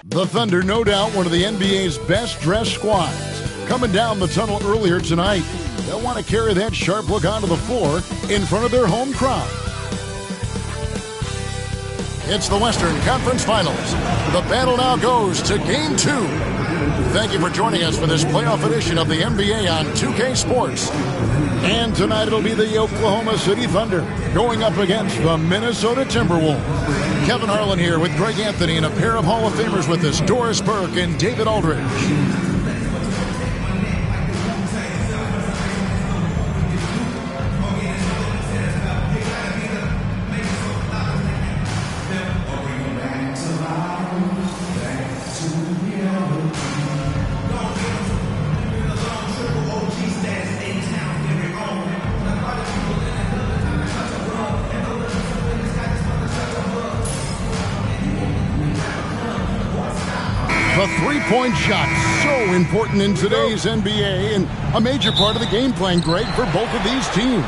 The Thunder, no doubt, one of the NBA's best-dressed squads. Coming down the tunnel earlier tonight, they'll want to carry that sharp look onto the floor in front of their home crowd. It's the Western Conference Finals. The battle now goes to Game 2. Thank you for joining us for this playoff edition of the NBA on 2K Sports. And tonight it'll be the Oklahoma City Thunder going up against the Minnesota Timberwolves. Kevin Harlan here with Greg Anthony and a pair of Hall of Famers with us, Doris Burke and David Aldridge. The three-point shot, so important in today's NBA and a major part of the game plan, Greg, for both of these teams.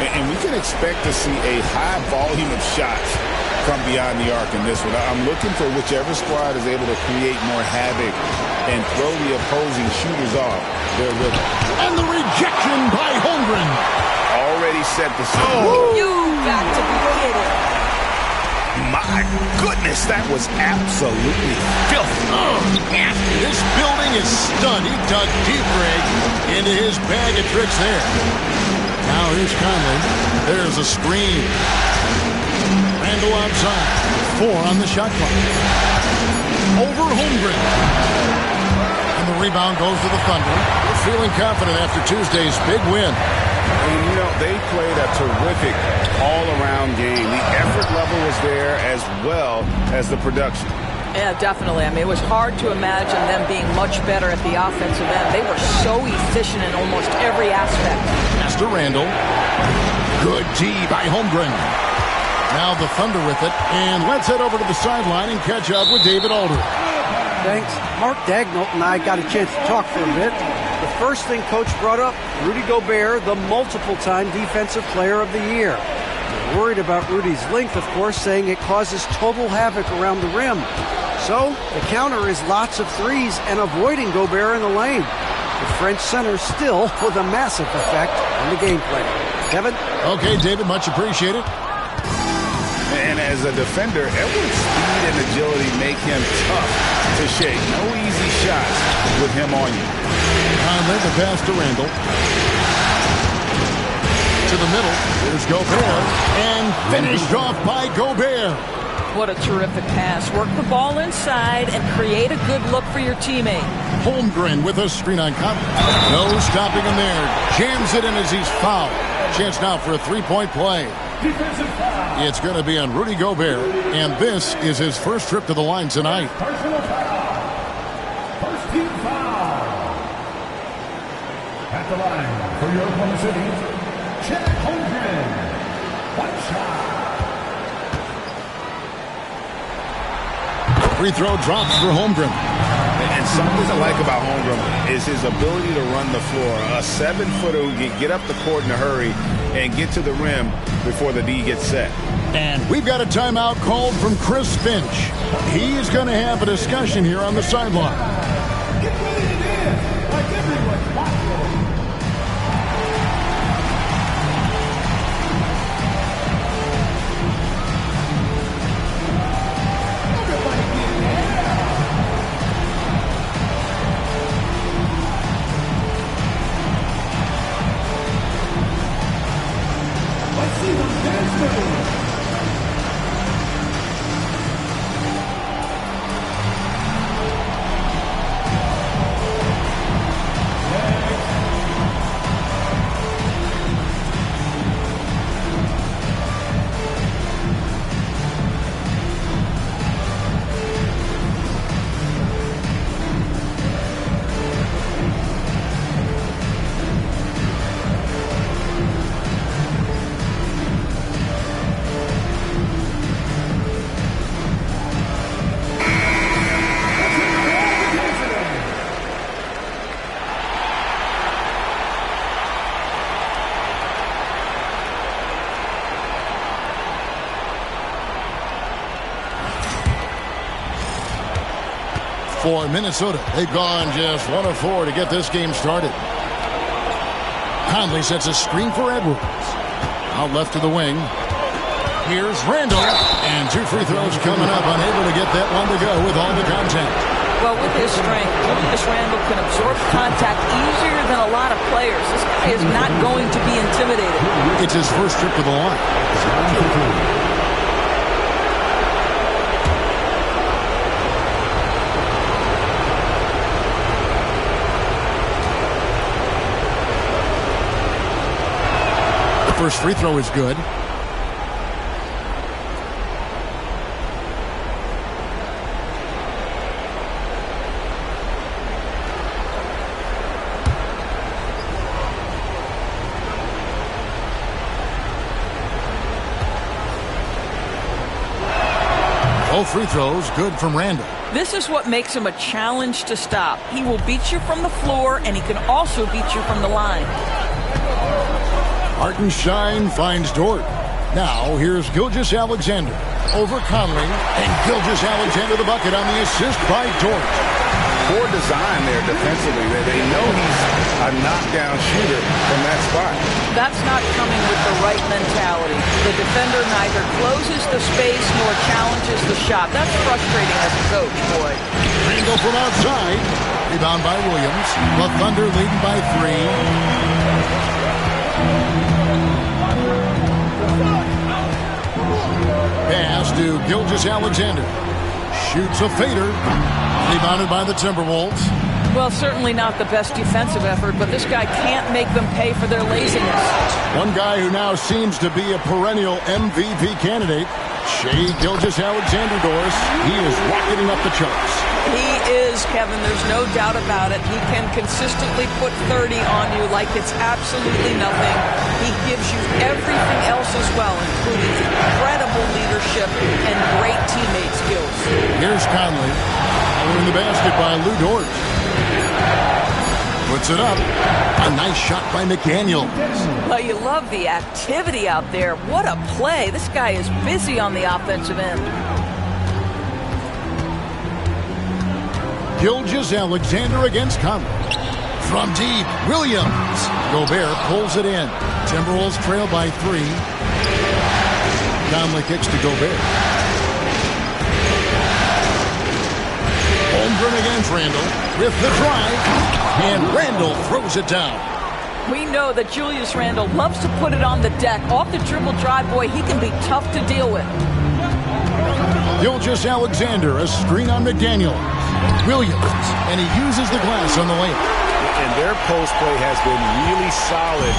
And we can expect to see a high volume of shots from beyond the arc in this one. I'm looking for whichever squad is able to create more havoc and throw the opposing shooters off their rhythm. And the rejection by Holmgren. Already set the scene. Oh. You got to be kidding. My goodness, that was absolutely filthy. Oh, yeah. This building is stunned. He dug deep, Greg, into his bag of tricks there. Now here's Conley. There's a screen. Randall outside. 4 on the shot clock. Over Holmgren. And the rebound goes to the Thunder. They're feeling confident after Tuesday's big win. And, you know, they played a terrific all-around game. The effort level was there as well as the production. Yeah, definitely. I mean, it was hard to imagine them being much better at the offensive end. They were so efficient in almost every aspect. Pass to Randall. Good D by Holmgren. Now the Thunder with it. And let's head over to the sideline and catch up with David Aldridge. Thanks. Mark Dagnall and I got a chance to talk for a bit. The first thing Coach brought up, Rudy Gobert, the multiple-time Defensive Player of the Year. They're worried about Rudy's length, of course, saying it causes total havoc around the rim. So the counter is lots of threes and avoiding Gobert in the lane. The French center still with a massive effect on the game plan. Kevin? Okay, David, much appreciated. And as a defender, Edwards' speed and agility make him tough to shake. No easy shots with him on you. Conley, the pass to Randall. To the middle. Here's Gobert. And finished off by Gobert. What a terrific pass. Work the ball inside and create a good look for your teammate. Holmgren with a screen on Conley. No stopping him there. Jams it in as he's fouled. Chance now for a three-point play. It's going to be on Rudy Gobert, and this is his first trip to the line tonight. Personal foul. First team foul. At the line for your Oklahoma City, Chet Holmgren. One shot. Free throw drops for Holmgren. And something I like about Holmgren is his ability to run the floor. A 7-footer who can get up the court in a hurry and get to the rim before the D gets set. And we've got a timeout called from Chris Finch. He's going to have a discussion here on the sideline. Get ready to dance like everyone's watching. Everybody get down. Let's see them dance moves. for Minnesota. They've gone just 1 of 4 to get this game started. Conley sets a screen for Edwards. Out left to the wing. Here's Randall. And 2 free throws coming up. Unable to get that one to go with all the contact. Well, with his strength, Julius Randle can absorb contact easier than a lot of players. This guy is not going to be intimidated. It's his first trip to the line. The first free throw is good. Both free throws good from Randall. This is what makes him a challenge to stop. He will beat you from the floor, and he can also beat you from the line. Hartenstein finds Dort. Now here's Gilgeous-Alexander over Conley, and Gilgeous-Alexander the bucket on the assist by Dort. Poor design there defensively. They know he's a knockdown shooter from that spot. That's not coming with the right mentality. The defender neither closes the space nor challenges the shot. That's frustrating as a coach, boy. Randall from outside. Rebound by Williams. The Thunder leading by 3. Pass to Gilgeous-Alexander. Shoots a fader. Rebounded by the Timberwolves. Well, certainly not the best defensive effort, but this guy can't make them pay for their laziness. One guy who now seems to be a perennial MVP candidate, Shai Gilgeous-Alexander, Doris. He is rocketing up the charts. He is, Kevin. There's no doubt about it. He can consistently put 30 on you like it's absolutely nothing. He gives you everything else as well, including incredible leadership and great teammate skills. Here's Conley. Following the basket by Lou Dort. Puts it up. A nice shot by McDaniel. Well, you love the activity out there. What a play. This guy is busy on the offensive end. Gilgeous-Alexander against Conley. From deep, Williams. Gobert pulls it in. Timberwolves trail by 3. Conley kicks to Gobert. Holmgren against Randall with the drive. And Randall throws it down. We know that Julius Randle loves to put it on the deck. Off the dribble drive, boy, he can be tough to deal with. Gilgeous-Alexander, a screen on McDaniel. Williams, and he uses the glass on the layup. And their post play has been really solid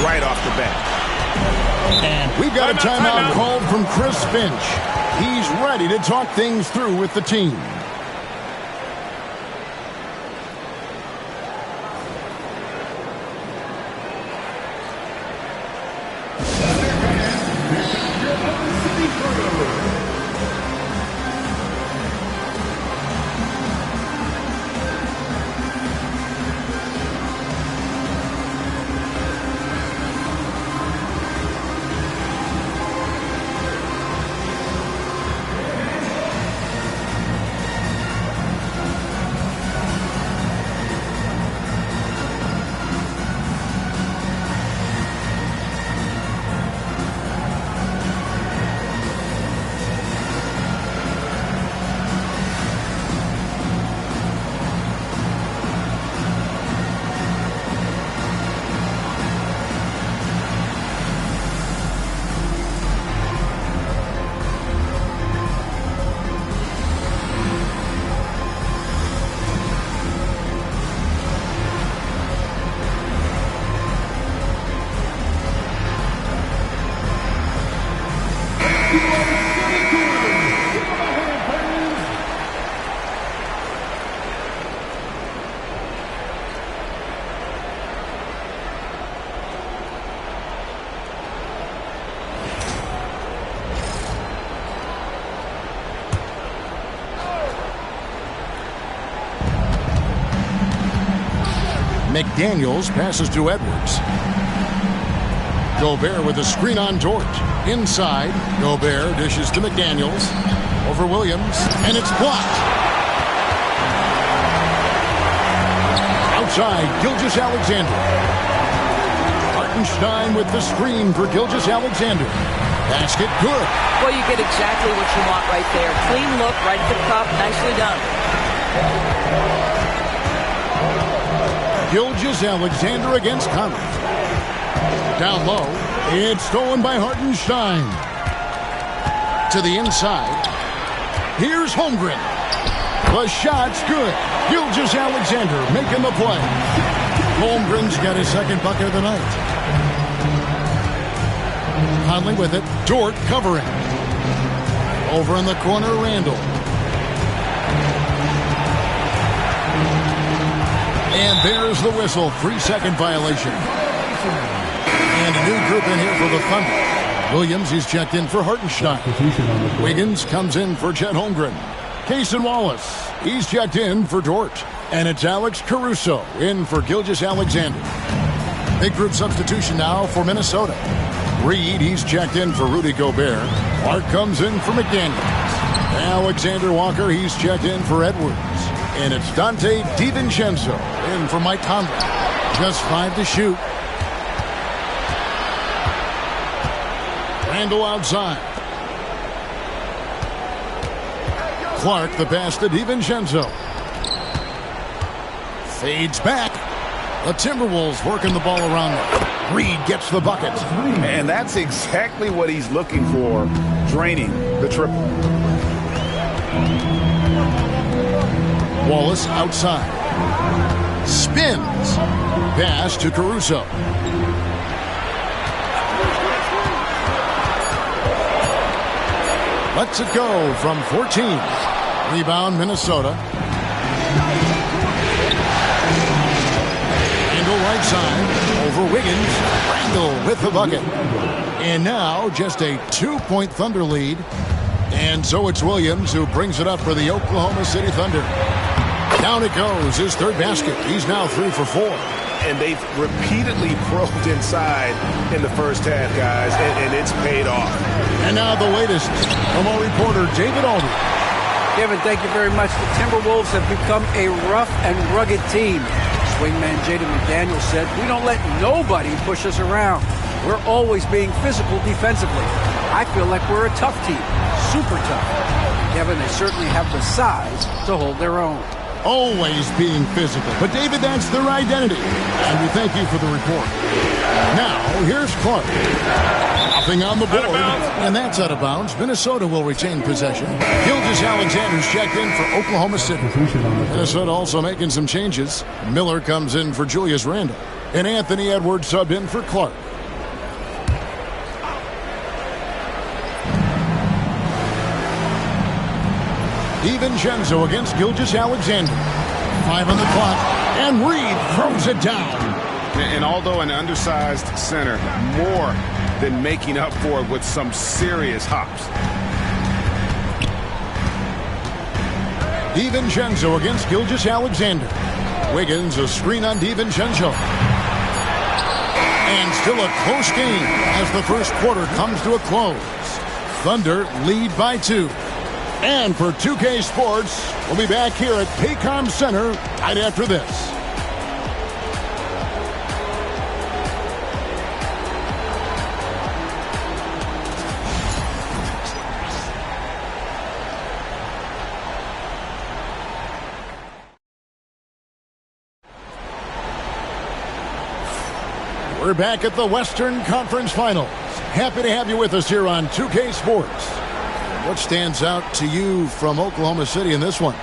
right off the bat. And we've got a timeout called from Chris Finch. He's ready to talk things through with the team. McDaniels passes to Edwards. Gobert with a screen on Dort. Inside, Gobert dishes to McDaniels. Over Williams, and it's blocked. outside, Gilgeous-Alexander. Hartenstein with the screen for Gilgeous-Alexander. Basket good. Well, you get exactly what you want right there. Clean look, right at the cup. Nicely done. Gilgeous-Alexander against Conley. Down low. It's stolen by Hartenstein. To the inside. Here's Holmgren. The shot's good. Gilgeous-Alexander making the play. Holmgren's got his second bucket of the night. Conley with it. Dort covering. Over in the corner, Randall. And there's the whistle. 3-second violation. And a new group in here for the Thunder. Williams is checked in for Hartenstein. Wiggins comes in for Chet Holmgren. Cason Wallace, he's checked in for Dort. And it's Alex Caruso in for Gilgeous-Alexander. Big group substitution now for Minnesota. Reed, he's checked in for Rudy Gobert. Clark comes in for McDaniels. Alexander Walker, he's checked in for Edwards. And it's Dante DiVincenzo in for Mike Conley. Just 5 to shoot. Randall outside. Clark, the pass to DiVincenzo. Fades back. The Timberwolves working the ball around them. Reed gets the bucket. And that's exactly what he's looking for, draining the triple. Wallace outside. Spins. Pass to Caruso. Lets it go from 14. Rebound, Minnesota. Randall right side. Over Wiggins. Randall with the bucket. And now just a 2-point Thunder lead. And so it's Williams who brings it up for the Oklahoma City Thunder. Down it goes. His third basket. He's now 3 for 4. And they've repeatedly probed inside in the first half, guys, and it's paid off. And now the latest from our reporter, David Aldridge. Kevin, thank you very much. The Timberwolves have become a rough and rugged team. Swingman Jaden McDaniels said, "We don't let nobody push us around. We're always being physical defensively. I feel like we're a tough team, super tough." Kevin, they certainly have the size to hold their own. Always being physical. But, David, that's their identity. And we thank you for the report. Now, here's Clark. Nothing on the board. And that's out of bounds. Minnesota will retain possession. Gilgeous-Alexander's checked in for Oklahoma City. Minnesota also making some changes. Miller comes in for Julius Randle. And Anthony Edwards subbed in for Clark. DiVincenzo against Gilgeous-Alexander. 5 on the clock, and Reed throws it down. And although an undersized center, more than making up for it with some serious hops. DiVincenzo against Gilgeous-Alexander. Wiggins, a screen on DiVincenzo. And still a close game as the first quarter comes to a close. Thunder lead by 2. And for 2K Sports, we'll be back here at Paycom Center right after this. We're back at the Western Conference Finals. Happy to have you with us here on 2K Sports. What stands out to you from Oklahoma City in this one?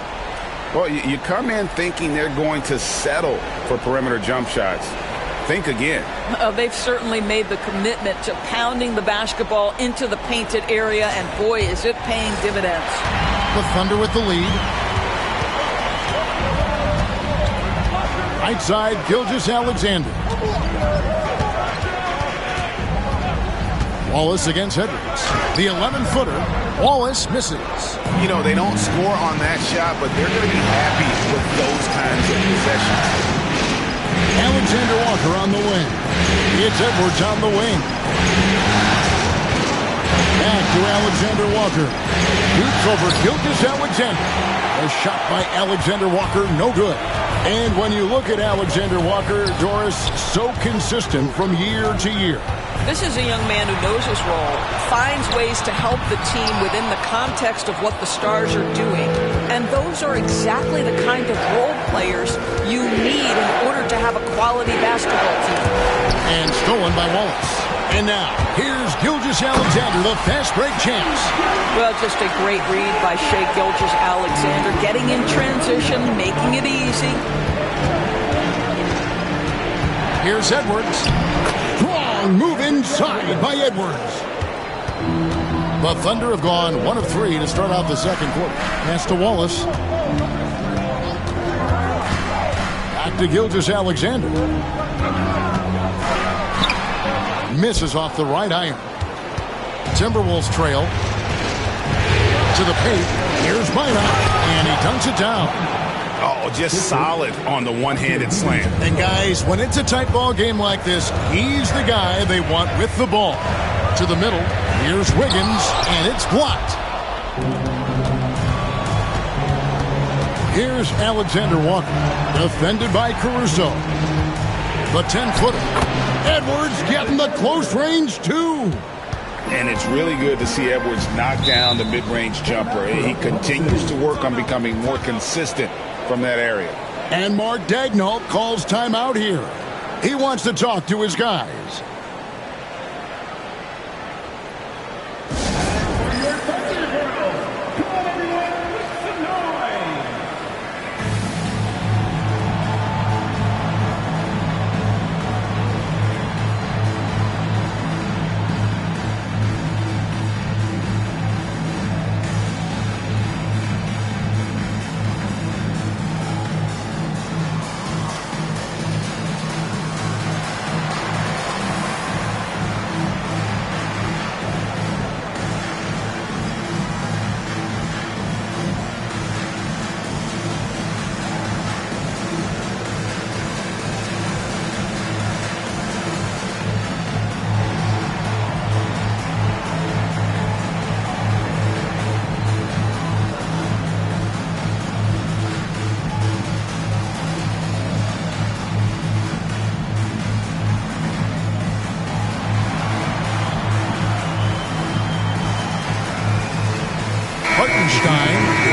Well, you come in thinking they're going to settle for perimeter jump shots. Think again. They've certainly made the commitment to pounding the basketball into the painted area, and boy, is it paying dividends. The Thunder with the lead. Right side, Gilgeous-Alexander. Wallace against Edwards. The 11-footer. Wallace misses. You know, they don't score on that shot, but they're going to be happy with those kinds of possessions. Alexander Walker on the wing. It's Edwards on the wing. Back to Alexander Walker. Shoots over Gilgeous-Alexander. A shot by Alexander Walker, no good. And when you look at Alexander Walker, Doris, so consistent from year to year. This is a young man who knows his role, finds ways to help the team within the context of what the Stars are doing. And those are exactly the kind of role players you need in order to have a quality basketball team. And stolen by Wallace. And now, here's Gilgeous-Alexander, the fast break champs. Well, just a great read by Shai Gilgeous-Alexander, getting in transition, making it easy. Here's Edwards. Strong move inside by Edwards. The Thunder have gone 1 of 3 to start out the second quarter. Pass to Wallace. Back to Gilgeous-Alexander. Misses off the right iron. Timberwolves trail. To the paint. Here's Minot. And he dunks it down. Oh, just solid on the one-handed slam. And guys, when it's a tight ball game like this, he's the guy they want with the ball. To the middle. Here's Wiggins. And it's blocked. Here's Alexander Walker. Defended by Caruso. The 10-footer. Edwards getting the close range, too. And it's really good to see Edwards knock down the mid-range jumper. He continues to work on becoming more consistent from that area. And Mark Daigneault calls timeout here. He wants to talk to his guys.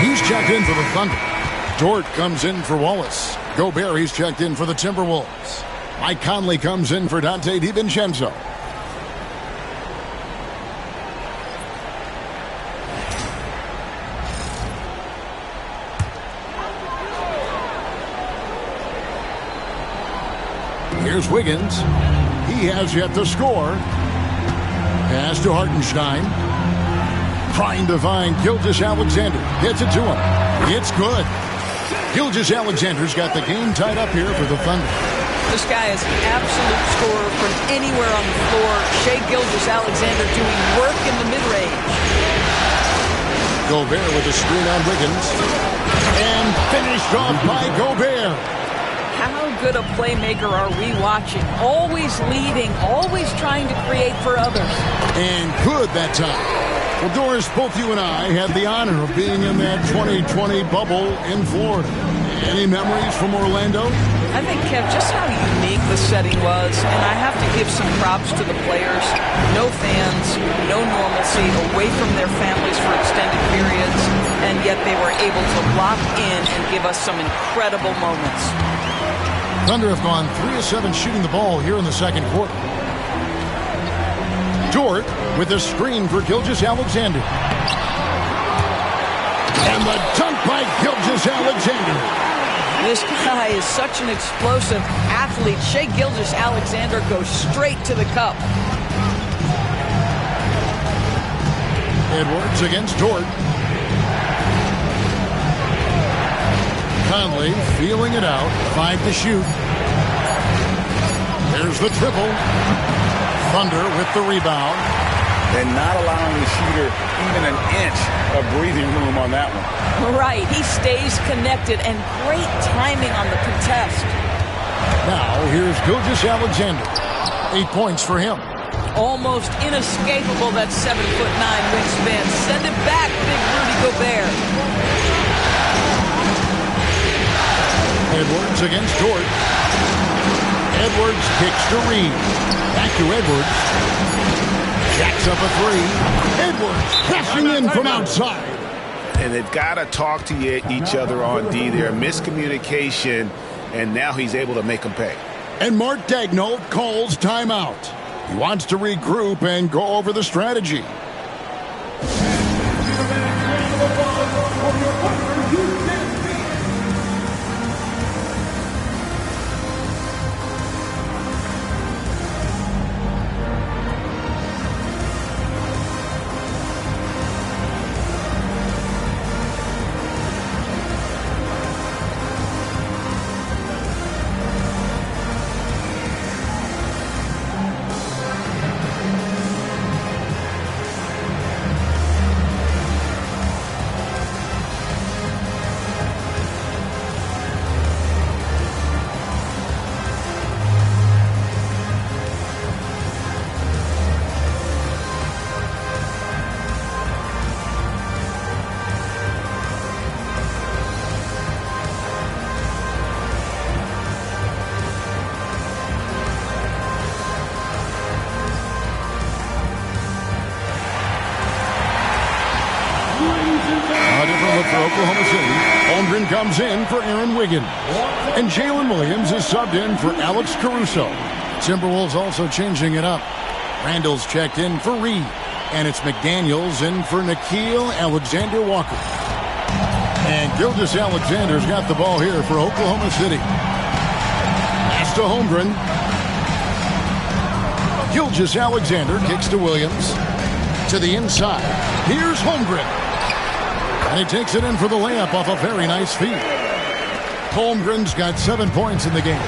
He's checked in for the Thunder. Dort comes in for Wallace. Gobert, he's checked in for the Timberwolves. Mike Conley comes in for Dante DiVincenzo. Here's Wiggins. He has yet to score. Pass to Hartenstein. Trying to find Gilgeous-Alexander. Gets it to him. It's good. Gilgeous-Alexander's got the game tied up here for the Thunder. This guy is an absolute scorer from anywhere on the floor. Shai Gilgeous-Alexander doing work in the mid-range. Gobert with a screen on Wiggins. And finished off by Gobert. How good a playmaker are we watching? Always leading, always trying to create for others. And good that time. Well, Doris, both you and I had the honor of being in that 2020 bubble in Florida. Any memories from Orlando? I think, Kev, just how unique the setting was, and I have to give some props to the players. No fans, no normalcy, away from their families for extended periods, and yet they were able to lock in and give us some incredible moments. Thunder have gone 3 of 7 shooting the ball here in the second quarter. Dort with a screen for Gilgeous-Alexander. And the dunk by Gilgeous-Alexander. This guy is such an explosive athlete. Shai Gilgeous-Alexander goes straight to the cup. Edwards against Dort. Conley feeling it out. 5 to shoot. There's the triple. Thunder with the rebound. And not allowing the shooter even an inch of breathing room on that one. Right. He stays connected, and great timing on the contest. Now, here's Gilgeous-Alexander. 8 points for him. Almost inescapable, that 7'9" wingspan. Send it back, big Rudy Gobert. Edwards against Dort. Edwards kicks to Reed. Back to Edwards. Jacks up a three. Edwards cashing in from outside. And they've got to talk to each other on D there. Miscommunication, and now he's able to make them pay. And Mark Daigneault calls timeout. He wants to regroup and go over the strategy. For Oklahoma City, Holmgren comes in for Aaron Wiggins. And Jalen Williams is subbed in for Alex Caruso. Timberwolves also changing it up. Randall's checked in for Reed. And it's McDaniels in for Nickeil Alexander-Walker. And Gilgeous-Alexander's got the ball here for Oklahoma City. Pass to Holmgren. Gilgeous-Alexander kicks to Williams. To the inside. Here's Holmgren. And he takes it in for the layup off a very nice feed. Holmgren's got 7 points in the game.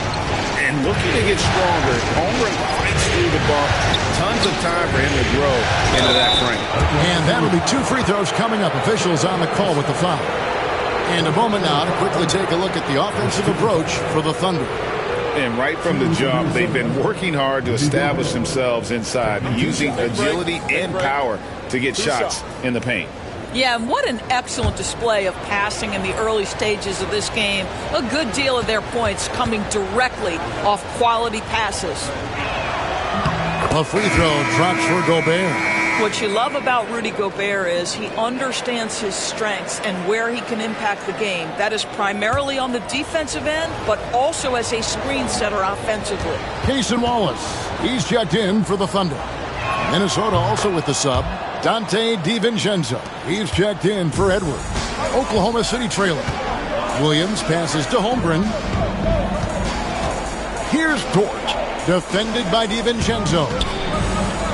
And looking to get stronger, Holmgren fights through the bump. Tons of time for him to grow into that frame. And that'll be 2 free throws coming up. Officials on the call with the foul. And a moment now to quickly take a look at the offensive approach for the Thunder. And right from the jump, they've been working hard to establish themselves inside, using agility and power to get shots in the paint. Yeah, and what an excellent display of passing in the early stages of this game. A good deal of their points coming directly off quality passes. A free throw drops for Gobert. What you love about Rudy Gobert is he understands his strengths and where he can impact the game. That is primarily on the defensive end, but also as a screen setter offensively. Cason Wallace, he's checked in for the Thunder. Minnesota also with the sub. Dante DiVincenzo. He's checked in for Edwards. Oklahoma City trailing. Williams passes to Holmgren. Here's Dort. Defended by DiVincenzo.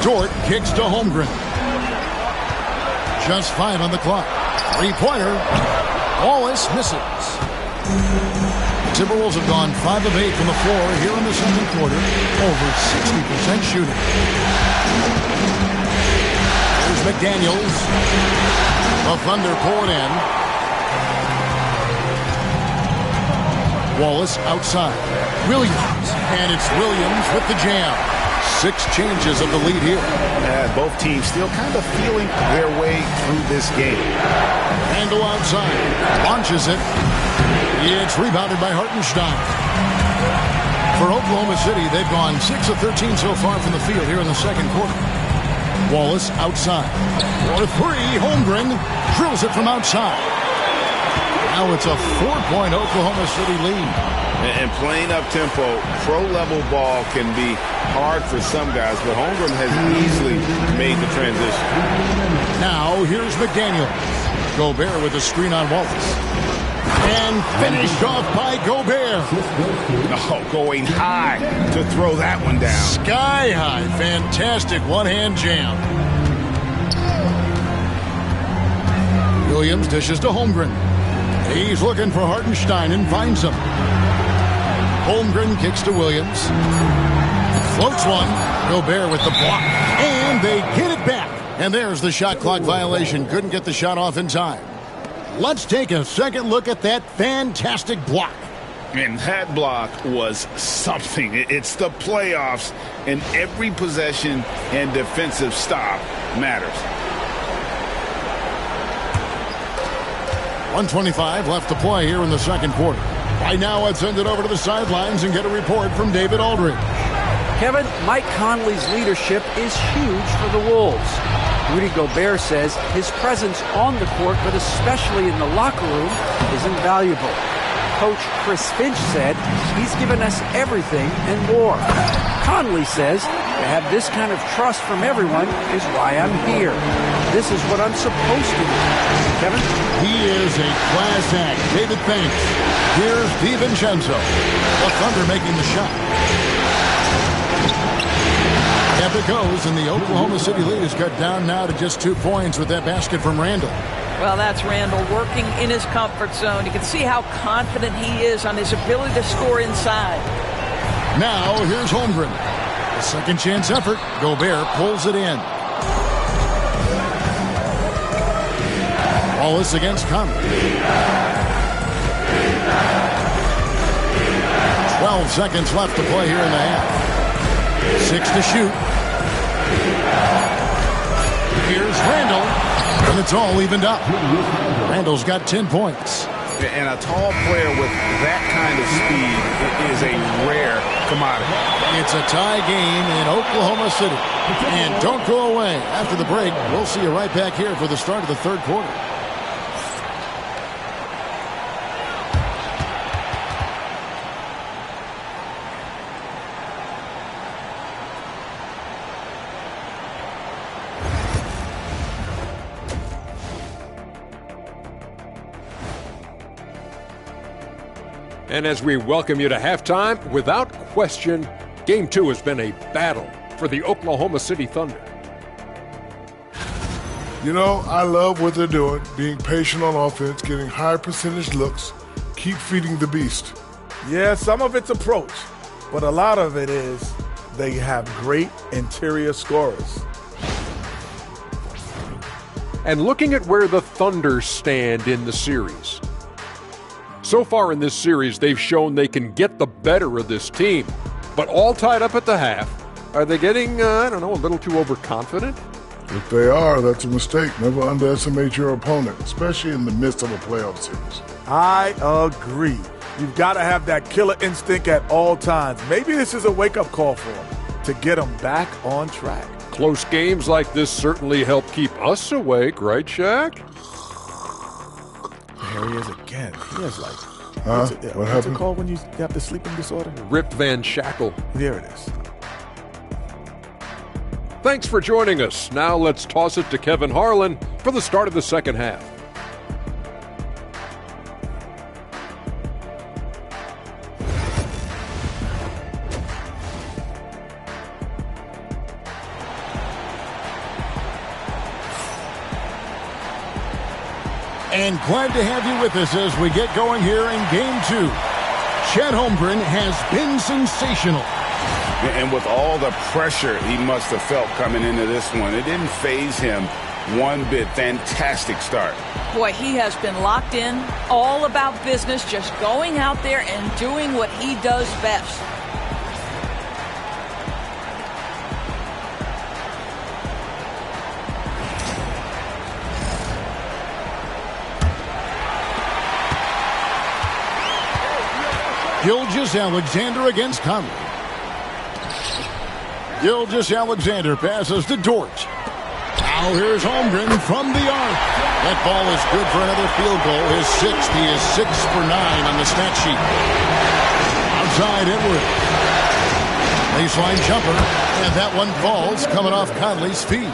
Dort kicks to Holmgren. Just 5 on the clock. Three-pointer. Wallace misses. Timberwolves have gone 5 of 8 from the floor here in the second quarter. Over 60% shooting. McDaniels. The Thunder pour it in. Wallace outside. Williams. And it's Williams with the jam. 6 changes of the lead here. Both teams still kind of feeling their way through this game. Randall outside. Launches it. It's rebounded by Hartenstein. For Oklahoma City, they've gone 6 of 13 so far from the field here in the second quarter. Wallace outside. For 3, Holmgren drills it from outside. Now it's a 4-point Oklahoma City lead. And playing up-tempo, pro-level ball can be hard for some guys, but Holmgren has easily made the transition. Now here's McDaniels. Gobert with a screen on Wallace. And finished off by Gobert. Oh, going high to throw that one down. Sky high. Fantastic one-hand jam. Williams dishes to Holmgren. He's looking for Hartenstein and finds him. Holmgren kicks to Williams. Floats one. Gobert with the block. And they get it back. And there's the shot clock violation. Couldn't get the shot off in time. Let's take a second look at that fantastic block. And that block was something. It's the playoffs, and every possession and defensive stop matters. 1:25 left to play here in the second quarter. Right now, let's send it over to the sidelines and get a report from David Aldridge. Kevin, Mike Conley's leadership is huge for the Wolves. Rudy Gobert says his presence on the court, but especially in the locker room, is invaluable. Coach Chris Finch said he's given us everything and more. Conley says to have this kind of trust from everyone is why I'm here. This is what I'm supposed to do. Kevin? He is a class act. David, thanks. Here's DiVincenzo. The Thunder making the shot. Up it goes, and the Oklahoma City lead is cut down now to just 2 points with that basket from Randall. Well, that's Randall working in his comfort zone. You can see how confident he is on his ability to score inside. Now, here's Holmgren. A second chance effort. Gobert pulls it in. Wallace against Conley. 12 seconds left to play here in the half. 6 to shoot. Here's Randall, and it's all evened up. Randall's got 10 points. And a tall player with that kind of speed is a rare commodity. It's a tie game in Oklahoma City. And don't go away. After the break, we'll see you right back here for the start of the third quarter. And as we welcome you to halftime, without question, Game 2 has been a battle for the Oklahoma City Thunder. You know, I love what they're doing, being patient on offense, getting high percentage looks, keep feeding the beast. Yeah, some of it's approach, but a lot of it is they have great interior scorers. And looking at where the Thunder stand in the series. So far in this series, they've shown they can get the better of this team, but all tied up at the half. Are they getting, a little too overconfident? If they are, that's a mistake. Never underestimate your opponent, especially in the midst of a playoff series. I agree. You've got to have that killer instinct at all times. Maybe this is a wake-up call for them to get them back on track. Close games like this certainly help keep us awake, right, Shaq? There he is again. He has like... What happened? What's it called when you have the sleeping disorder? Rip Van Shackle. There it is. Thanks for joining us. Now let's toss it to Kevin Harlan for the start of the second half. And glad to have you with us as we get going here in Game 2. Chet Holmgren has been sensational. And with all the pressure he must have felt coming into this one, it didn't faze him one bit. Fantastic start. Boy, he has been locked in, all about business, just going out there and doing what he does best. Gilgeous-Alexander against Conley. Gilgeous-Alexander passes to Dort. Now here's Holmgren from the arc. That ball is good for another field goal. His sixth. He is 6 for 9 on the stat sheet. Outside Edwards. Baseline jumper. And that one falls coming off Conley's feet.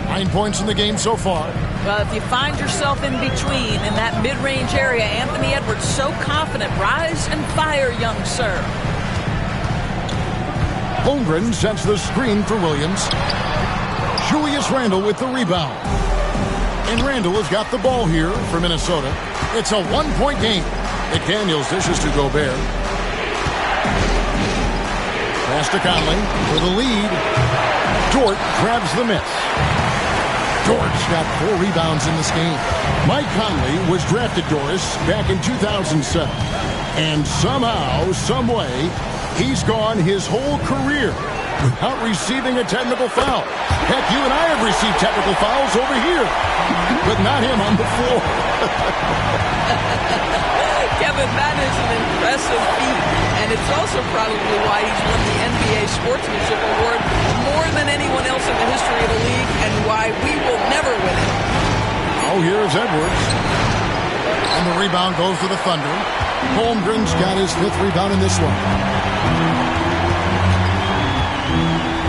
9 points in the game so far. Well, if you find yourself in between in that mid-range area, Anthony Edwards so confident. Rise and fire, young sir. Holmgren sets the screen for Williams. Julius Randle with the rebound. And Randle has got the ball here for Minnesota. It's a one-point game. McDaniels dishes to Gobert. Pass to Conley for the lead. Dort grabs the miss. Dort's got 4 rebounds in this game. Mike Conley was drafted, Doris, back in 2007. And somehow, someway, he's gone his whole career without receiving a technical foul. Heck, you and I have received technical fouls over here, but not him on the floor. Kevin, that is an impressive feat, and it's also probably why he's won the NBA Sportsmanship Award more than anyone else in the history of the league, and why we will never win it. Oh, here's Edwards. And the rebound goes to the Thunder. Holmgren's got his 5th rebound in this one.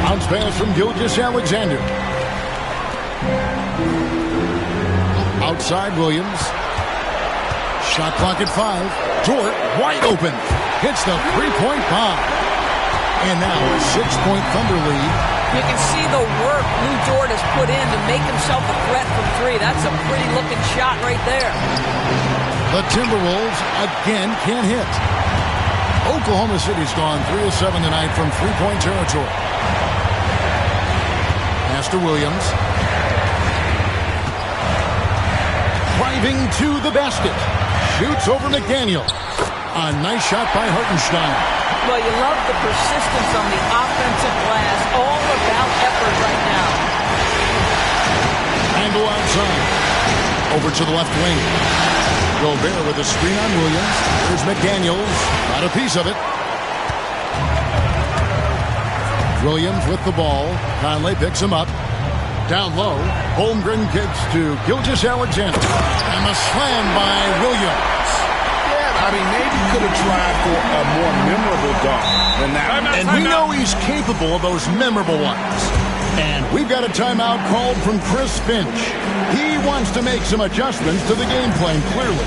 Bounce pass from Gilgeous-Alexander. Outside Williams. Shot clock at 5. Dort wide open. Hits the 3-point bomb. And now a 6-point Thunder lead. You can see the work Lou Dort has put in to make himself a threat from 3. That's a pretty looking shot right there. The Timberwolves again can't hit. Oklahoma City's gone 3 of 7 tonight from 3-point territory. Pass to Williams. Driving to the basket. Shoots over McDaniel. A nice shot by Hartenstein. Well, you love the persistence on the offensive glass. All about effort right now. Angle outside. Over to the left wing. Gobert with a screen on Williams. Here's McDaniels. Got a piece of it. Williams with the ball. Conley picks him up. Down low. Holmgren kicks to Gilgeous-Alexander. And the slam by Williams. Yeah, I mean, maybe could have tried for a more memorable dunk than that one. And we know he's capable of those memorable ones. And we've got a timeout called from Chris Finch. He wants to make some adjustments to the game plan, clearly.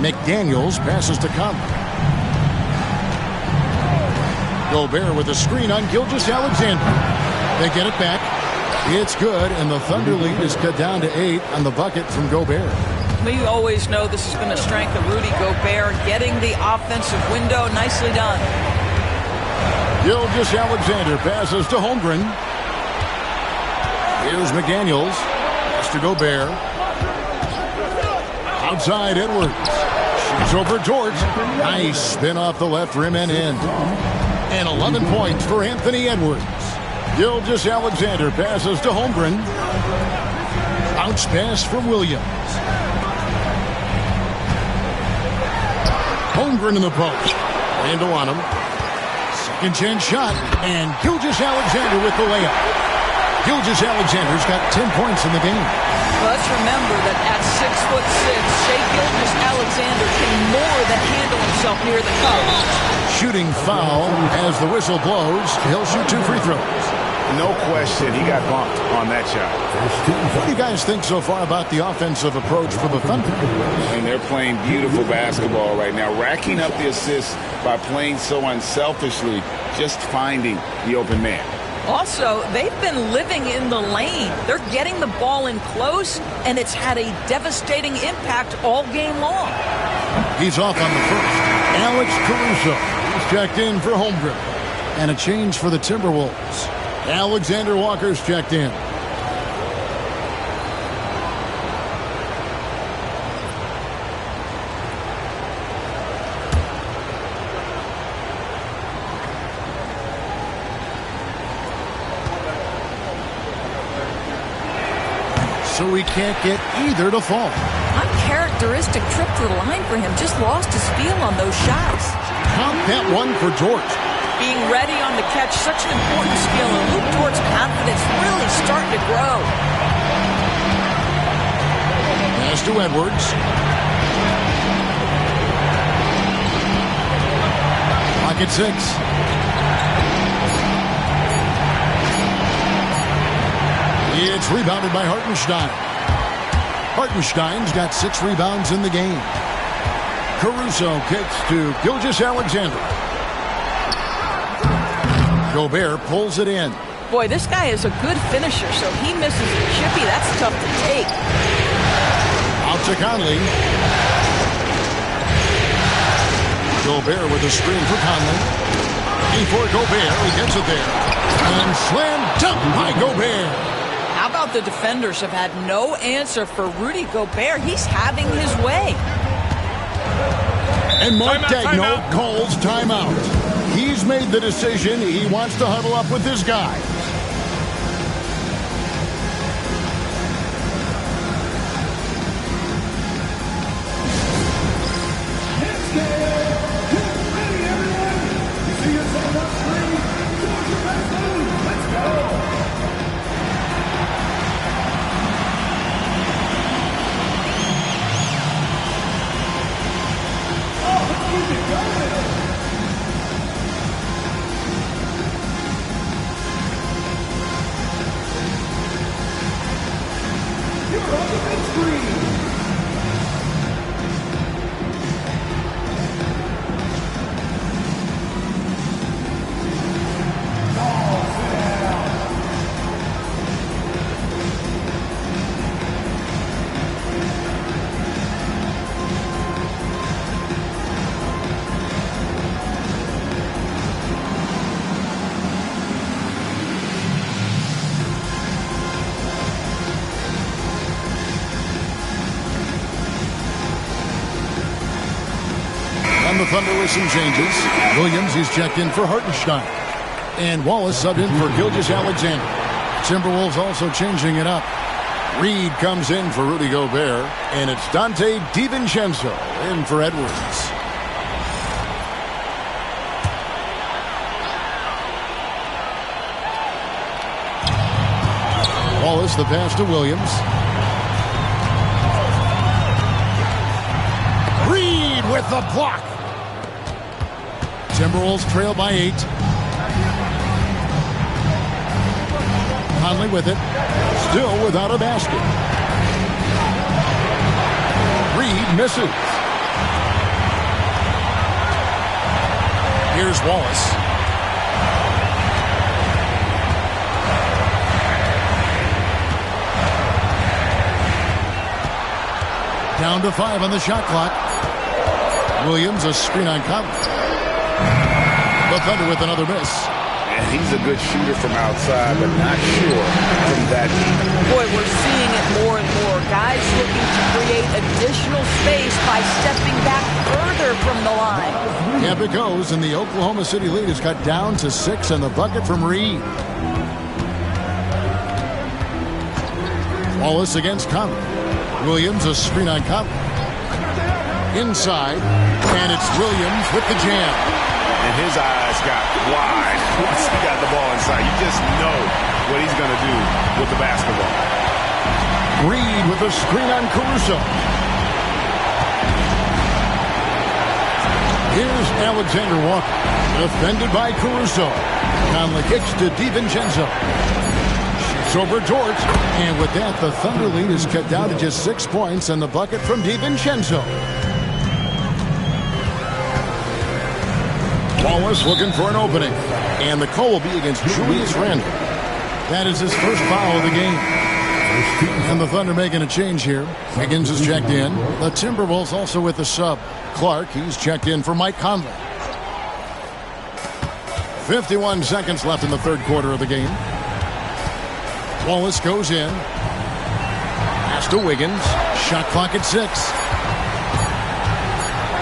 McDaniels passes to Conley. Gobert with a screen on Gilgeous-Alexander. They get it back. It's good, and the Thunder lead is cut down to 8 on the bucket from Gobert. We always know this has been a strength of Rudy Gobert, getting the offensive window. Nicely done. Gilgeous-Alexander passes to Holmgren. Here's McDaniels. Pass to Gobert. Outside Edwards. Shoots over Dort. Nice spin off the left rim and in. And 11 points for Anthony Edwards. Gilgeous-Alexander passes to Holmgren. Bounce pass from Williams. Holmgren in the post. Randall on him. Second chance shot. And Gilgeous-Alexander with the layup. Gilgeous-Alexander's got 10 points in the game. Well, let's remember that at 6'6", Shai Gilgeous-Alexander can more than handle himself near the cup. Shooting foul as the whistle blows. He'll shoot 2 free throws. No question, he got bumped on that shot. What do you guys think so far about the offensive approach for the Thunder? And they're playing beautiful basketball right now, racking up the assists by playing so unselfishly, just finding the open man. Also, they've been living in the lane. They're getting the ball in close, and it's had a devastating impact all game long. He's off on the first. Alex Caruso is checked in for Holmgren. And a change for the Timberwolves. Alexander Walker's checked in. so he can't get either to fall. Uncharacteristic trip to the line for him. Just lost his feel on those shots. Count that one for George. Being ready on the catch, such an important skill, and Luke George's confidence really starting to grow. Pass to Edwards. Pocket 6. It's rebounded by Hartenstein. Hartenstein's got 6 rebounds in the game. Caruso kicks to Gilgeous-Alexander. Gobert pulls it in. Boy, this guy is a good finisher, so he misses a chippy. That's tough to take. Out to Conley. Gobert with a screen for Conley. Before Gobert, he gets it there. And slam dunk by Gobert. How about the defenders have had no answer for Rudy Gobert? He's having his way. And Mark Daigneault calls timeout. He's made the decision. He wants to huddle up with his guy. The Thunder with some changes. Williams, he's checked in for Hartenstein. And Wallace subbed in for Gilgeous-Alexander. Timberwolves also changing it up. Reed comes in for Rudy Gobert. And it's Dante DiVincenzo in for Edwards. Wallace, the pass to Williams. Reed with the block. Timberwolves trail by 8. Conley with it. Still without a basket. Reed misses. Here's Wallace. Down to 5 on the shot clock. Williams, a screen on Conley. The Thunder with another miss. And he's a good shooter from outside, but not sure from that deep. Boy, we're seeing it more and more. Guys looking to create additional space by stepping back further from the line. Yep, it goes, and the Oklahoma City lead is cut down to 6 on the bucket from Reed. Wallace against Conley. Williams, a screen on Conley. Inside, and it's Williams with the jam. And his eyes got wide once he got the ball inside. You just know what he's going to do with the basketball. Reed with a screen on Caruso. Here's Alexander Walker, defended by Caruso. Conley kicks to DiVincenzo. Shoots over George. And with that, the Thunder lead is cut down to just 6 points and the bucket from DiVincenzo. Wallace looking for an opening. And the call will be against Julius Randle. That is his first foul of the game. And the Thunder making a change here. Higgins is checked in. The Timberwolves also with the sub. Clark, he's checked in for Mike Conley. 51 seconds left in the third quarter of the game. Wallace goes in. Pass to Wiggins. Shot clock at 6.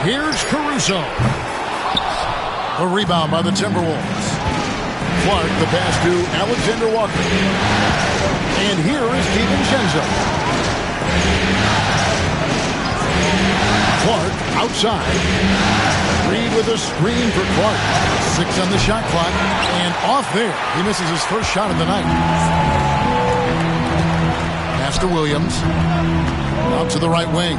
Here's Caruso. A rebound by the Timberwolves. Clark, the pass to Alexander Walker. And here is DiVincenzo. Clark outside. Reed with a screen for Clark. 6 on the shot clock. And off there. He misses his first shot of the night. Pass to Williams. Out to the right wing.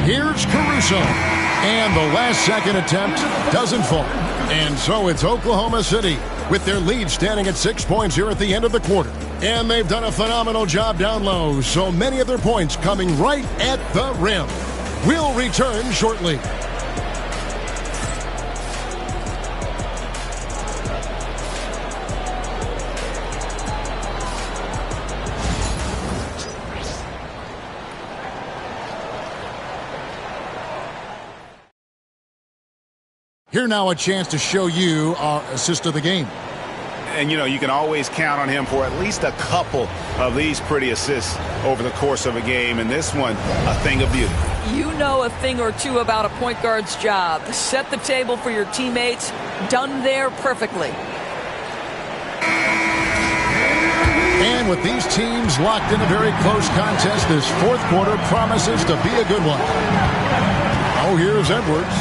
Here's Caruso. And the last second attempt doesn't fall. And so it's Oklahoma City with their lead standing at 6 points here at the end of the quarter. And they've done a phenomenal job down low. So many of their points coming right at the rim. We'll return shortly. Here now a chance to show you our assist of the game. And, you can always count on him for at least a couple of these pretty assists over the course of a game. And this one, a thing of beauty. You know a thing or two about a point guard's job. Set the table for your teammates. Done there perfectly. And with these teams locked in a very close contest, this fourth quarter promises to be a good one. Oh, here's Edwards.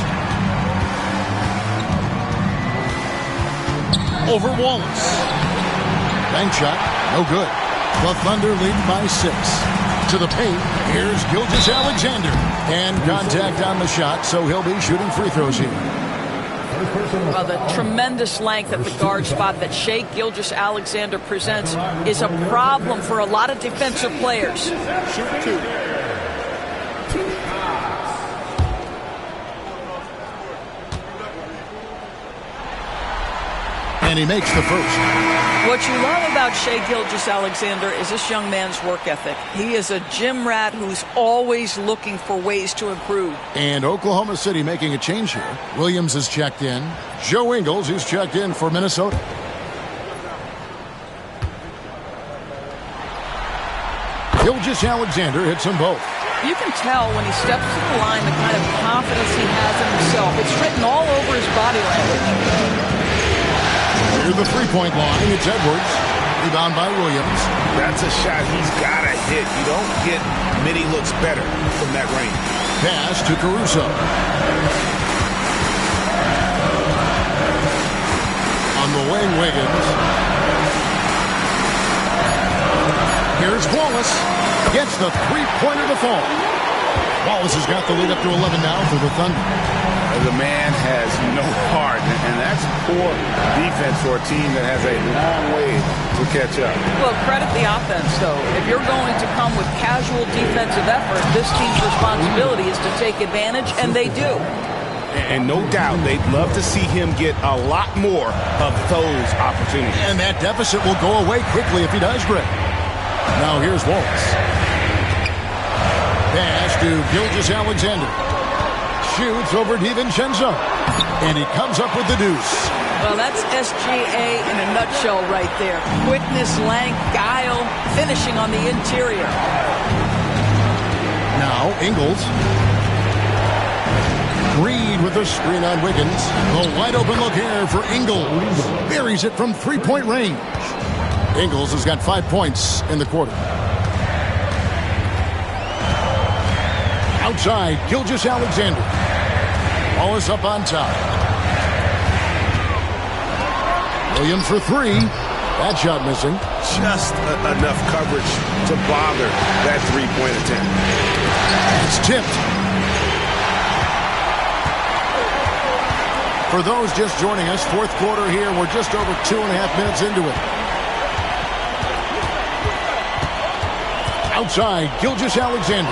Over Wallace. Bank shot, no good. The Thunder lead by 6. To the paint, here's Gilgeous-Alexander. And contact on the shot, so he'll be shooting free throws here. Well, the tremendous length at the guard spot that Shai Gilgeous-Alexander presents is a problem for a lot of defensive players. Shoot 2. And he makes the first. What you love about Shai Gilgeous-Alexander is this young man's work ethic. He is a gym rat who's always looking for ways to improve. And Oklahoma City making a change here. Williams is checked in. Joe Ingles is checked in for Minnesota. Gilgeous-Alexander hits them both. You can tell when he steps to the line the kind of confidence he has in himself. It's written all over his body language. Near the three-point line, it's Edwards. Rebound by Williams. That's a shot he's got to hit. You don't get many looks better from that range. Pass to Caruso. On the wing, Wiggins. Here's Wallace. Gets the three-pointer to fall. Wallace has got the lead up to 11 now for the Thunder. The man has no heart, and that's poor defense for a team that has a long way to catch up. Well, credit the offense, though. If you're going to come with casual defensive effort, this team's responsibility is to take advantage, and they do. And no doubt they'd love to see him get a lot more of those opportunities. And that deficit will go away quickly if he does, Greg. Now here's Wallace. Pass to Gilgeous-Alexander. Shoots over DiVincenzo. And he comes up with the deuce. Well, that's SGA in a nutshell right there. Quickness, length, guile, finishing on the interior. Now Ingles. Reed with a screen on Wiggins. The wide open look here for Ingles. Buries it from three-point range. Ingles has got 5 points in the quarter. Outside, Gilgeous-Alexander. Wallace up on top. Williams for 3. That shot missing. Just enough coverage to bother that three-point attempt. It's tipped. For those just joining us, fourth quarter here. We're just over 2.5 minutes into it. Outside, Gilgeous-Alexander.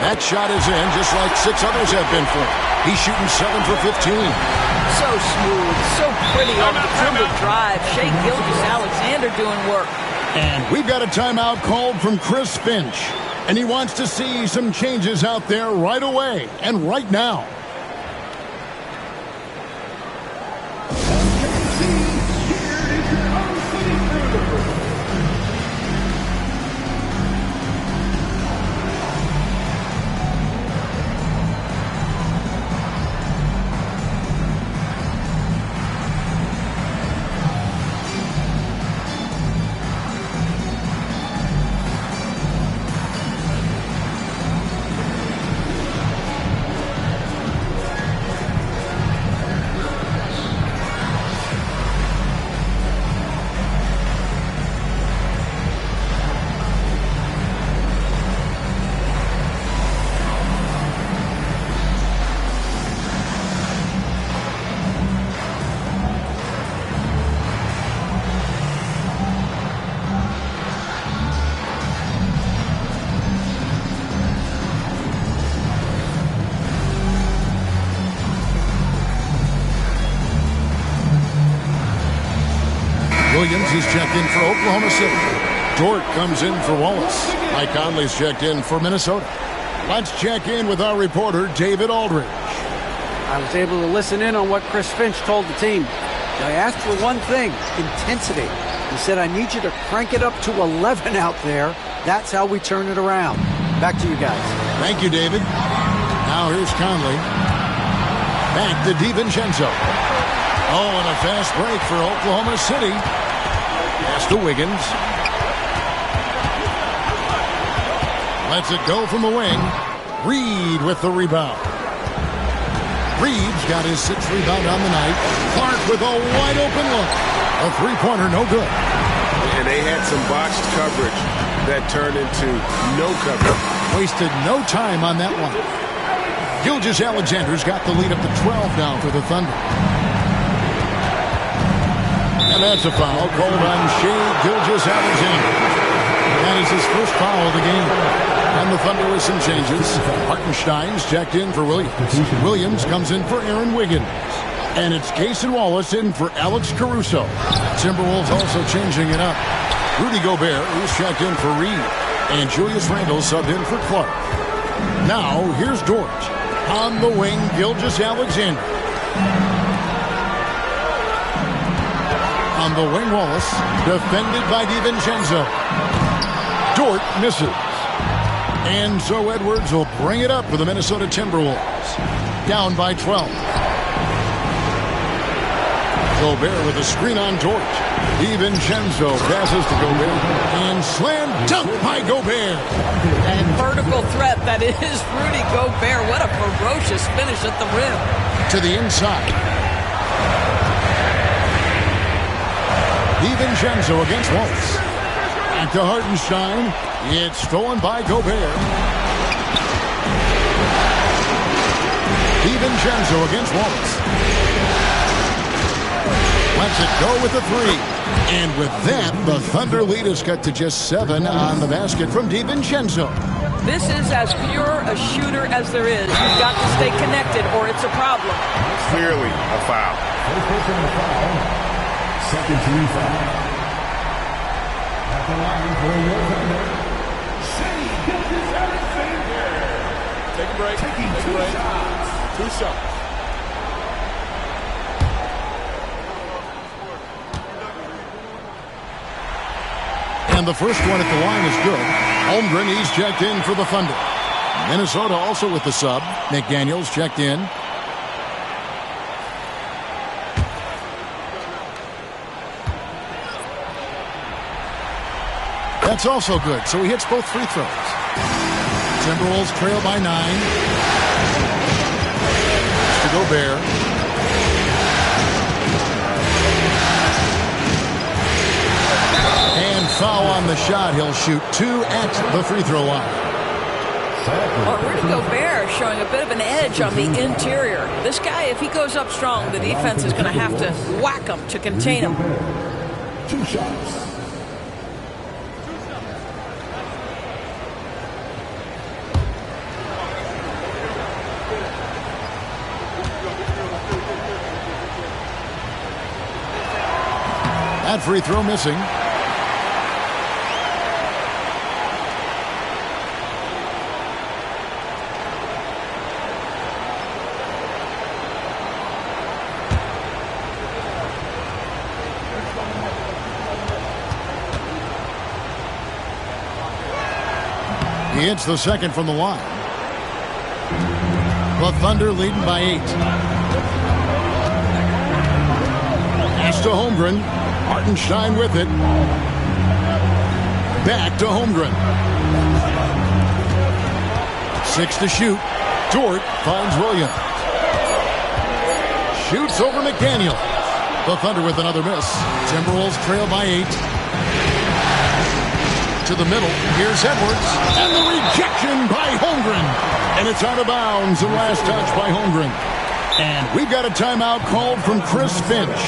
That shot is in, just like 6 others have been for him. He's shooting 7 for 15. So smooth, so pretty on the dribble drive. Shai Gilgeous-Alexander doing work. And we've got a timeout called from Chris Finch. And he wants to see some changes out there right away and right now. is checked in for Oklahoma City. Dort comes in for Wallace. Mike Conley's checked in for Minnesota. Let's check in with our reporter, David Aldridge. I was able to listen in on what Chris Finch told the team. I asked for one thing, intensity. He said, I need you to crank it up to 11 out there. That's how we turn it around. Back to you guys. Thank you, David. Now here's Conley. Back to DiVincenzo. Oh, and a fast break for Oklahoma City. Pass to Wiggins. Lets it go from the wing. Reed with the rebound. Reed's got his 6th rebound on the night. Clark with a wide open look. A three-pointer, no good. And they had some botched coverage that turned into no coverage. Wasted no time on that one. Gilgeous-Alexander's got the lead up to 12 now for the Thunder. And that's a foul called on Shai Gilgeous-Alexander. That is his first foul of the game. And the Thunder with some changes. Hartenstein's checked in for Williams. Williams comes in for Aaron Wiggins. And it's Cason Wallace in for Alex Caruso. Timberwolves also changing it up. Rudy Gobert is checked in for Reed. And Julius Randle subbed in for Clark. Now, here's Dort. On the wing, Gilgeous-Alexander. On the wing, Wallace. Defended by DiVincenzo. Dort misses. And so Edwards will bring it up for the Minnesota Timberwolves. Down by 12. Gobert with a screen on Dort. DiVincenzo passes to Gobert. And slam dunk by Gobert. And vertical threat, that is Rudy Gobert. What a ferocious finish at the rim. To the inside. DiVincenzo against Wallace. Back to Hartenstein. It's stolen by Gobert. DiVincenzo against Wallace. Lets it go with the three. And with that, the Thunder lead is cut to just 7 on the basket from DiVincenzo. This is as pure a shooter as there is. You've got to stay connected or it's a problem. Clearly a foul. Second team foul. At the line for your Thunder, Shai Gilgeous-Alexander. Take a break. Taking two shots. 2 shots. And the first one at the line is good. Holmgren, he's checked in for the Thunder. Minnesota also with the sub. McDaniels checked in. That's also good, so he hits both free throws. Timberwolves trail by 9. To Gobert. And foul on the shot. He'll shoot 2 at the free throw line. Well, Rudy Gobert showing a bit of an edge on the interior. This guy, if he goes up strong, the defense is going to have to whack him to contain him. 2 shots. That free throw missing. He hits the second from the line. The Thunder leading by 8. Pass to Holmgren. Hartenstein with it. Back to Holmgren. 6 to shoot. Dort finds Williams. Shoots over McDaniel. The Thunder with another miss. Timberwolves trail by 8. To the middle. Here's Edwards. And the rejection by Holmgren. And it's out of bounds. The last touch by Holmgren. And we've got a timeout called from Chris Finch.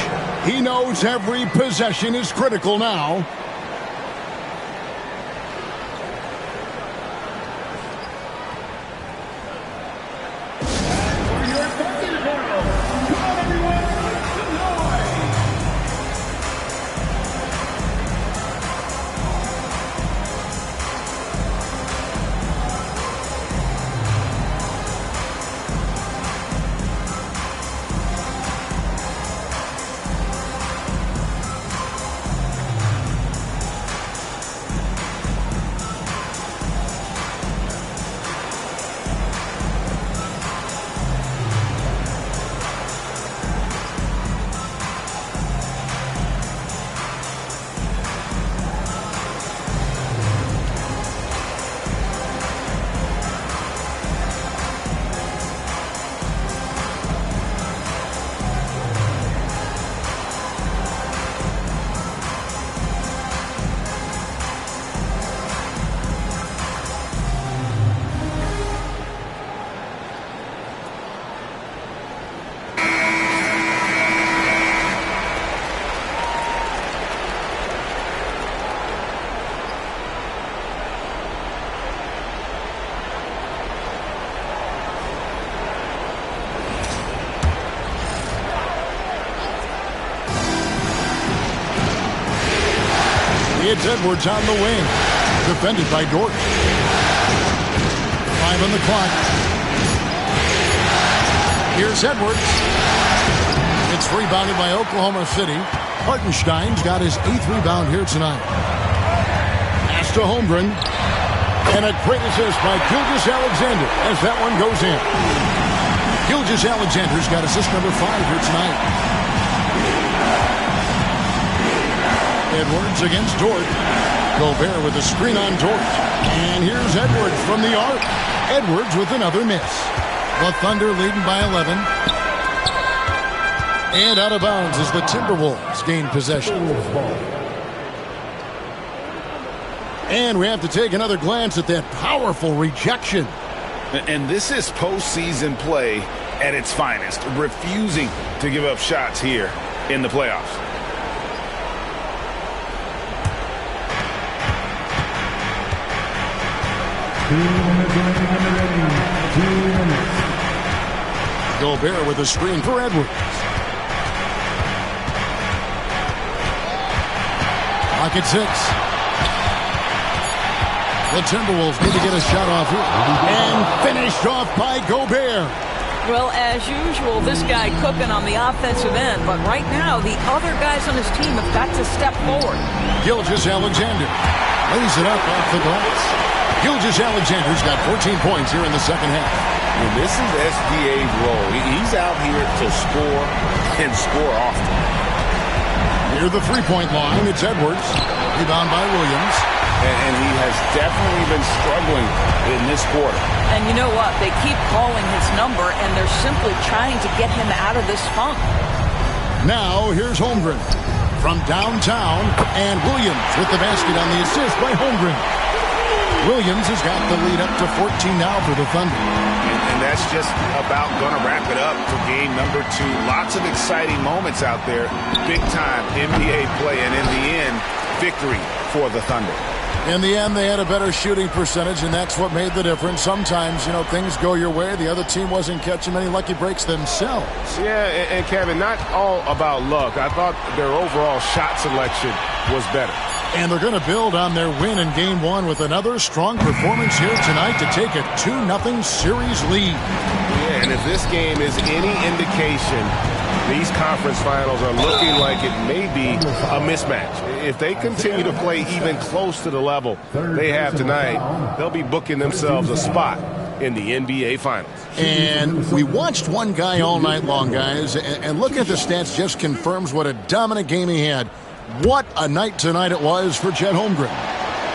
He knows every possession is critical now. It's Edwards on the wing. Defended by Dort. 5 on the clock. Here's Edwards. It's rebounded by Oklahoma City. Hartenstein's got his 8th rebound here tonight. Pass to Holmgren. And a great assist by Gilgeous-Alexander as that one goes in. Gilgeous-Alexander's got assist number 5 here tonight. Edwards against Dort. Gobert with a screen on Dort. And here's Edwards from the arc. Edwards with another miss. The Thunder leading by 11. And out of bounds as the Timberwolves gain possession. And we have to take another glance at that powerful rejection. And this is postseason play at its finest, refusing to give up shots here in the playoffs. Gobert with a screen for Edwards. Pocket 6. The Timberwolves need to get a shot off here. And finished off by Gobert. Well, as usual, this guy cooking on the offensive end. But right now, the other guys on his team have got to step forward. Gilgeous-Alexander lays it up off the glass. Gilgeous-Alexander's got 14 points here in the second half. And this is SGA's role. He's out here to score and score often. Near the three-point line, it's Edwards. Rebound by Williams. And he has definitely been struggling in this quarter. And you know what? They keep calling his number, and they're simply trying to get him out of this funk. Now, here's Holmgren from downtown, and Williams with the basket on the assist by Holmgren. Williams has got the lead up to 14 now for the Thunder. And that's just about going to wrap it up for game number 2. Lots of exciting moments out there. Big-time NBA play, and in the end, victory for the Thunder. In the end, they had a better shooting percentage, and that's what made the difference. Sometimes, things go your way. The other team wasn't catching many lucky breaks themselves. Yeah, and Kevin, not all about luck. I thought their overall shot selection was better. And they're going to build on their win in Game 1 with another strong performance here tonight to take a 2-0 series lead. Yeah, and if this game is any indication, these conference finals are looking like it may be a mismatch. If they continue to play even close to the level they have tonight, they'll be booking themselves a spot in the NBA Finals. And we watched one guy all night long, guys, and look at the stats just confirms what a dominant game he had. What a night tonight it was for Chet Holmgren.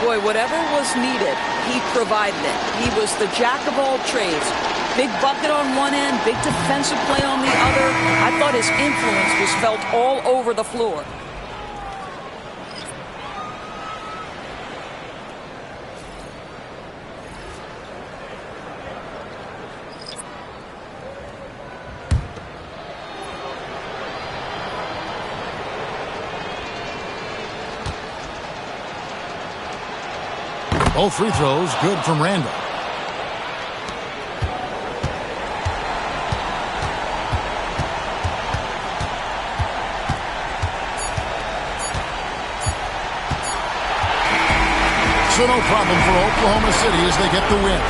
Boy, whatever was needed, he provided it. He was the jack of all trades. Big bucket on one end, big defensive play on the other. I thought his influence was felt all over the floor. Both free throws good from Randall. So no problem for Oklahoma City as they get the win.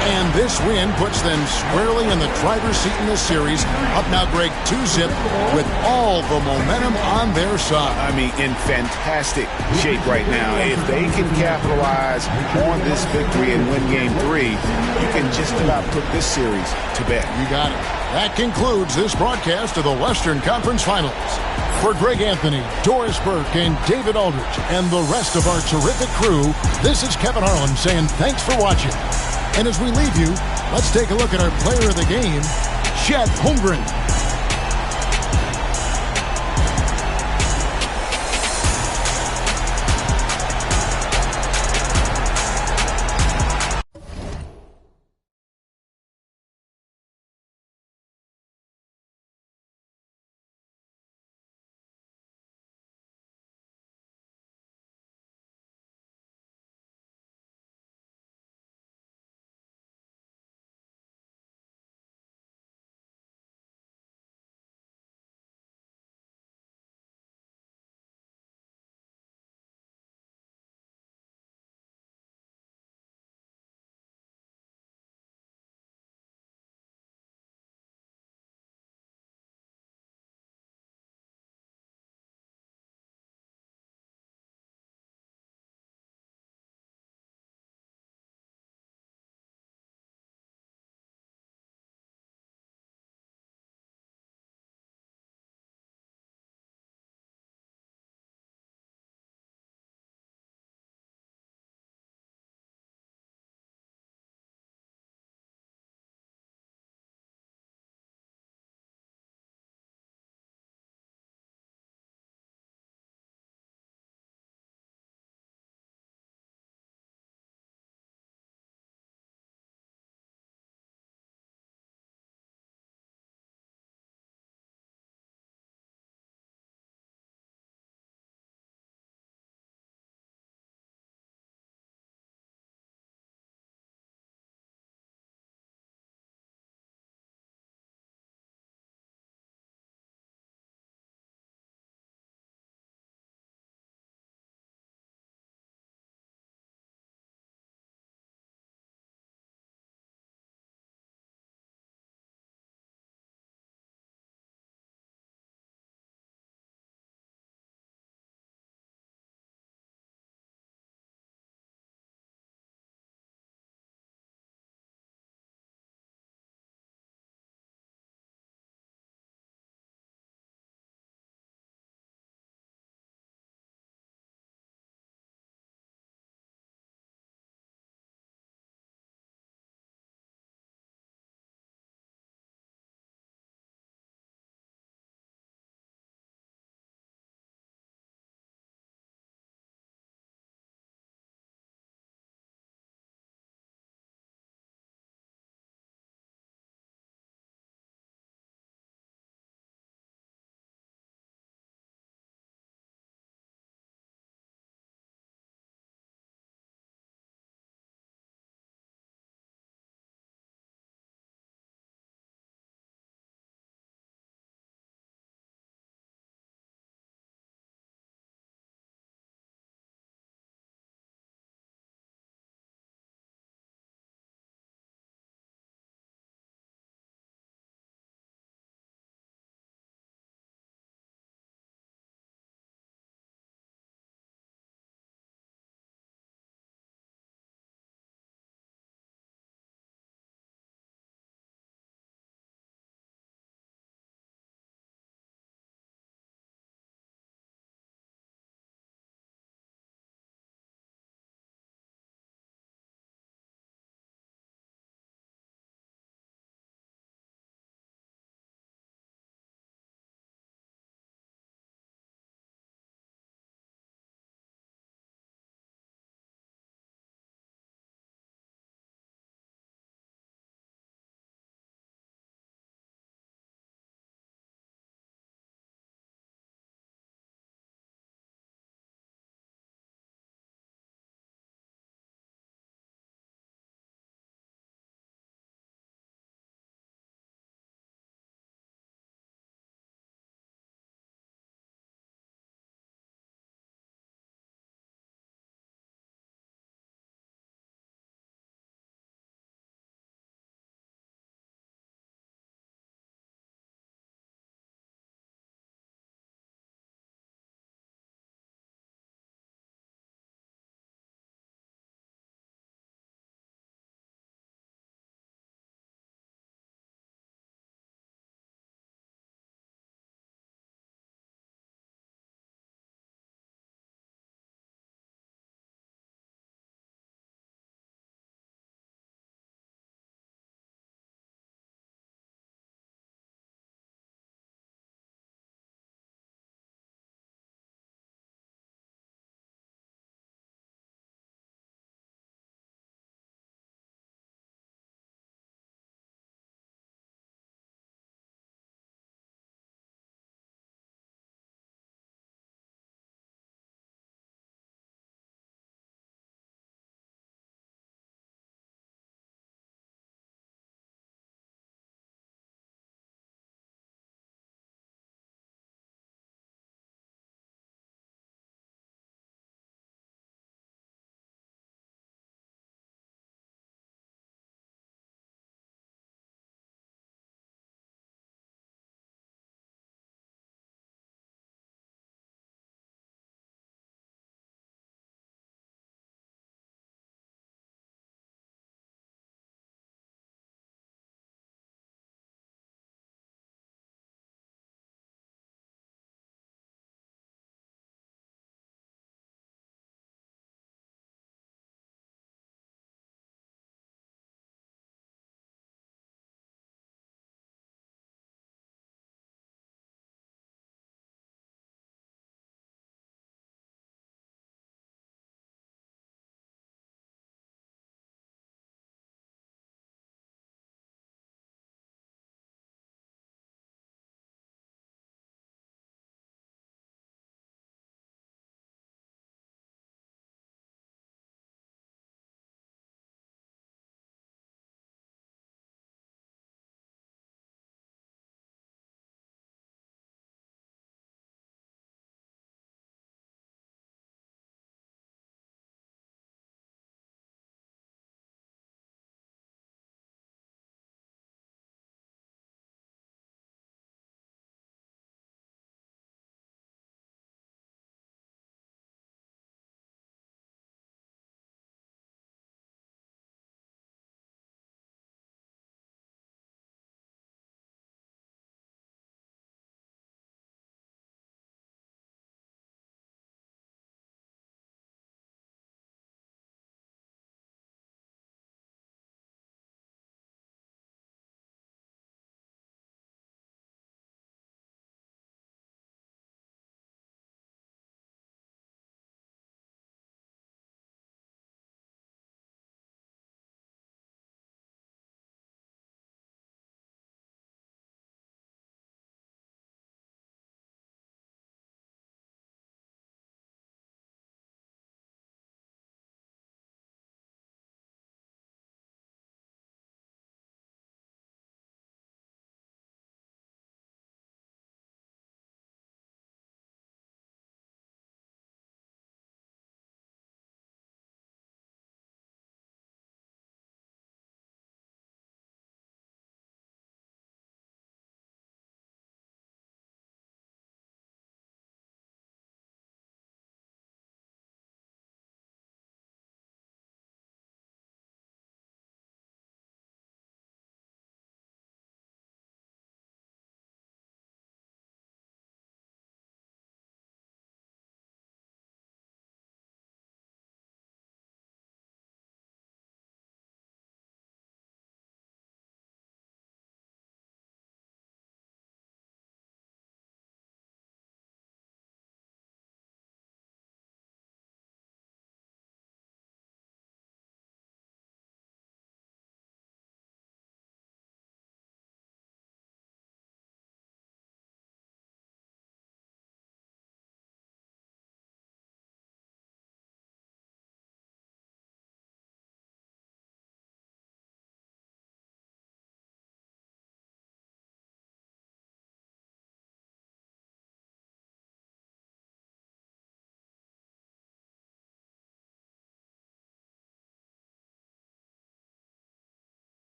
And this win puts them squarely in the driver's seat in this series. Up now, Greg, 2-0 with all the momentum on their side. I mean, in fantastic shape right now. If they can capitalize on this victory and win Game 3, you can just about put this series to bed. You got it. That concludes this broadcast of the Western Conference Finals. For Greg Anthony, Doris Burke, and David Aldridge, and the rest of our terrific crew, this is Kevin Harlan saying thanks for watching. And as we leave you, let's take a look at our player of the game, Chet Holmgren.